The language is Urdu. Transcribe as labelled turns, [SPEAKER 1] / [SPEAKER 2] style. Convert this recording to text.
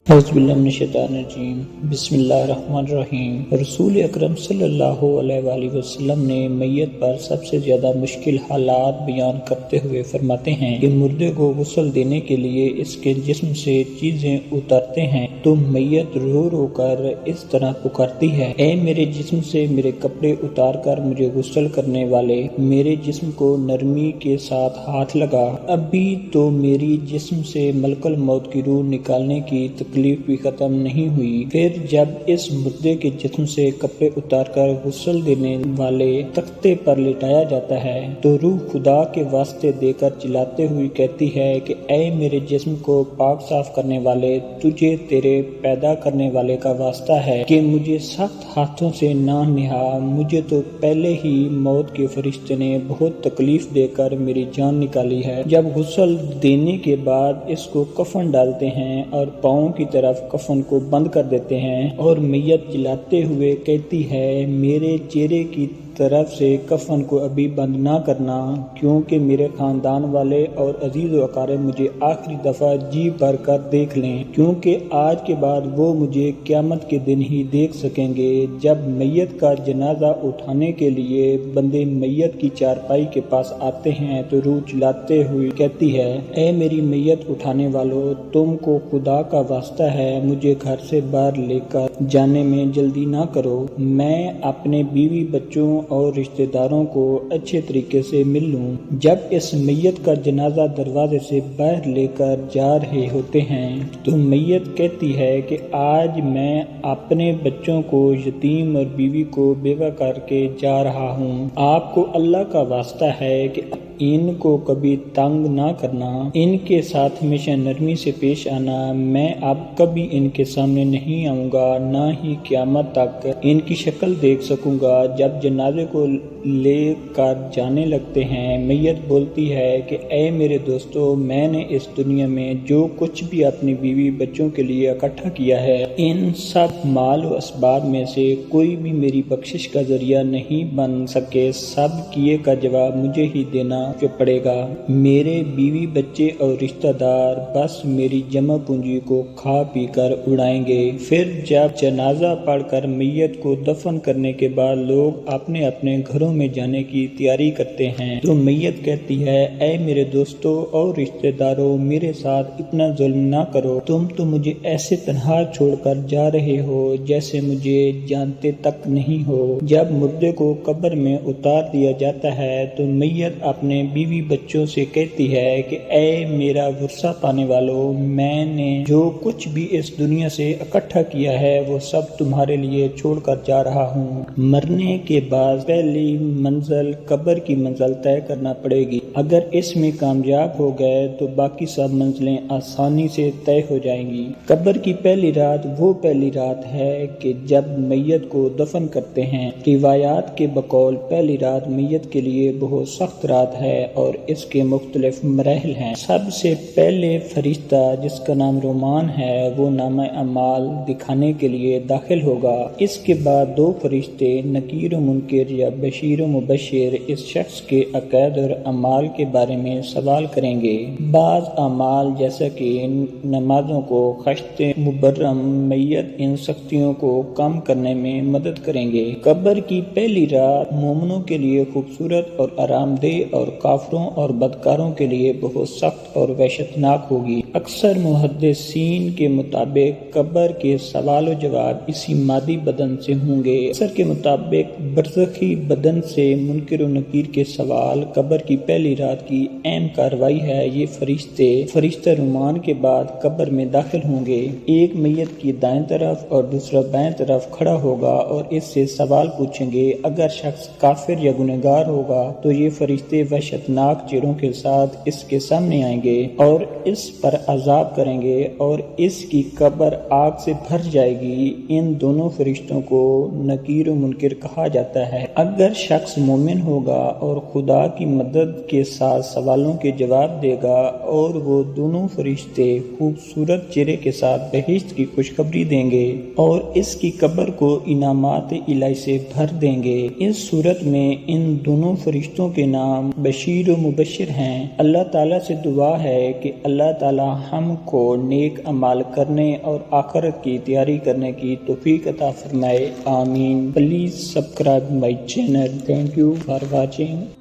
[SPEAKER 1] اعوذ باللہ من الشیطان الرجیم بسم اللہ الرحمن الرحیم۔ رسول اکرم صلی اللہ علیہ وآلہ وسلم نے میت پر سب سے زیادہ مشکل حالات بیان کرتے ہوئے فرماتے ہیں کہ مردے کو غسل دینے کے لیے اس کے جسم سے چیزیں اتارتے ہیں تو میت رو رو کر اس طرح پکارتی ہے، اے میرے جسم سے میرے کپڑے اتار کر مجھے غسل کرنے والے، میرے جسم کو نرمی کے ساتھ ہاتھ لگا، ابھی تو میری جسم سے ملک الموت کی روح نکالنے کی تکلیف بھی ختم نہیں ہوئی۔ پھر جب اس مردے کے جسم سے کپڑے اتار کر غسل دینے والے تختے پر لٹایا جاتا ہے تو روح خدا کے واسطے دے کر چلاتے ہوئی کہتی ہے کہ اے میرے جسم کو پاک صاف کرنے والے، تجھے تیرے پیدا کرنے والے کا واسطہ ہے کہ مجھے سخت ہاتھوں سے نہ نہا، مجھے تو پہلے ہی موت کے فرشتے نے بہت تکلیف دے کر میری جان نکالی ہے۔ جب غسل دینے کے بعد اس کو کفن ڈالتے ہیں اور پاؤں کی طرف کفن کو بند کر دیتے ہیں اور میت جلاتے ہوئے کہتی ہے، میرے چہرے کی طرف سے کفن کو ابھی بند نہ کرنا، کیونکہ میرے خاندان والے اور عزیز و اقارب مجھے آخری دفعہ جی بھر کر دیکھ لیں، کیونکہ آج کے بعد وہ مجھے قیامت کے دن ہی دیکھ سکیں گے۔ جب میت کا جنازہ اٹھانے کے لیے بندے میت کی چارپائی کے پاس آتے ہیں تو روح چلاتے ہوئے کہتی ہے، اے میری میت اٹھانے والوں، تم کو خدا کا واسطہ ہے، مجھے گھر سے باہر لے کر جانے میں جلدی نہ کرو، میں اپنے بیوی بچوں اور رشتہ داروں کو اچھے طریقے سے مل لوں۔ جب اس میت کا جنازہ دروازے سے باہر لے کر جا رہے ہوتے ہیں تو میت کہتی ہے کہ آج میں اپنے بچوں کو یتیم اور بیوی کو بیوہ کر کے جا رہا ہوں، آپ کو اللہ کا واسطہ ہے کہ ان کو کبھی تنگ نہ کرنا، ان کے ساتھ ہمیشہ نرمی سے پیش آنا، میں اب کبھی ان کے سامنے نہیں آؤں گا، نہ ہی قیامت تک ان کی شکل دیکھ سکوں گا۔ جب جنازے کو لے کر جانے لگتے ہیں، میت بولتی ہے کہ اے میرے دوستو، میں نے اس دنیا میں جو کچھ بھی اپنی بیوی بچوں کے لیے اکٹھا کیا ہے، ان سب مال و اسباب میں سے کوئی بھی میری بخشش کا ذریعہ نہیں بن سکے، سب کیے کا جواب مجھے ہی دینا پڑے گا، میرے بیوی بچے اور رشتہ دار بس میری جمع پونجی کو کھا پی کر اڑائیں گے۔ پھر جب جنازہ پڑھ کر میت کو دفن کرنے کے بعد لوگ اپنے اپنے گھروں میں جانے کی تیاری کرتے ہیں تو میت کہتی ہے، اے میرے دوستو اور رشتہ داروں، میرے ساتھ اتنا ظلم نہ کرو، تم تو مجھے ایسے تنہا چھوڑ کر جا رہے ہو جیسے مجھے جانتے تک نہیں ہو۔ جب مردے کو قبر میں اتار دیا جاتا ہے تو میت اپنے بیوی بچوں سے کہتی ہے کہ اے میرا ورثہ پانے والوں، میں نے جو کچھ بھی اس دنیا سے اکٹھا کیا ہے وہ سب تمہارے لیے چھوڑ کر جا رہا ہوں۔ مرنے کے بعد پہلی منزل قبر کی منزل طے کرنا پڑے گی، اگر اس میں کامیاب ہو گئے تو باقی سب منزلیں آسانی سے طے ہو جائیں گی۔ قبر کی پہلی رات وہ پہلی رات ہے کہ جب میت کو دفن کرتے ہیں۔ روایات کے بقول پہلی رات میت کے لیے بہت سخت رات ہے اور اس کے مختلف مراحل ہیں۔ سب سے پہلے فرشتہ جس کا نام رومان ہے وہ نامہ اعمال دکھانے کے لیے داخل ہوگا، اس کے بعد دو فرشتے نکیر و منکر یا بشیر و مبشر اس شخص کے عقائد اور اعمال کے بارے میں سوال کریں گے۔ بعض اعمال جیسا کہ نمازوں کو خشت مبرم میت ان سختیوں کو کم کرنے میں مدد کریں گے۔ قبر کی پہلی رات مومنوں کے لیے خوبصورت اور آرام دہ اور کافروں اور بدکاروں کے لیے بہت سخت اور وحشتناک ہوگی۔ اکثر محدثین کے مطابق قبر کے سوال و جواب اسی مادی بدن سے ہوں گے۔ اکثر کے مطابق برزخی بدن سے منکر و نکیر کے سوال قبر کی پہلی رات کی اہم کارروائی ہے۔ یہ فرشتہ رومان کے بعد قبر میں داخل ہوں گے، ایک میت کی دائیں طرف اور دوسرا بائیں طرف کھڑا ہوگا اور اس سے سوال پوچھیں گے۔ اگر شخص کافر یا گنہگار ہوگا تو یہ فرشتے وحشتناک چہروں کے ساتھ اس کے سامنے آئیں گے اور اس پر عذاب کریں گے اور اس کی قبر آگ سے بھر جائے گی۔ ان دونوں فرشتوں کو نکیر و منکر کہا جاتا ہے۔ اگر شخص مومن ہوگا اور خدا کی مدد کے ساتھ سوالوں کے جواب دے گا اور وہ دونوں فرشتے خوبصورت چہرے کے ساتھ بہشت کی خوشخبری دیں گے اور اس کی قبر کو انعامات الہی سے بھر دیں گے۔ اس صورت میں ان دونوں فرشتوں کے نام بشیر و مبشر ہیں۔ اللہ تعالیٰ سے دعا ہے کہ اللہ تعالیٰ ہم کو نیک اعمال کرنے اور آخرت کی تیاری کرنے کی توفیق عطا فرمائے، آمین۔ Please subscribe my channel. Thank you for watching.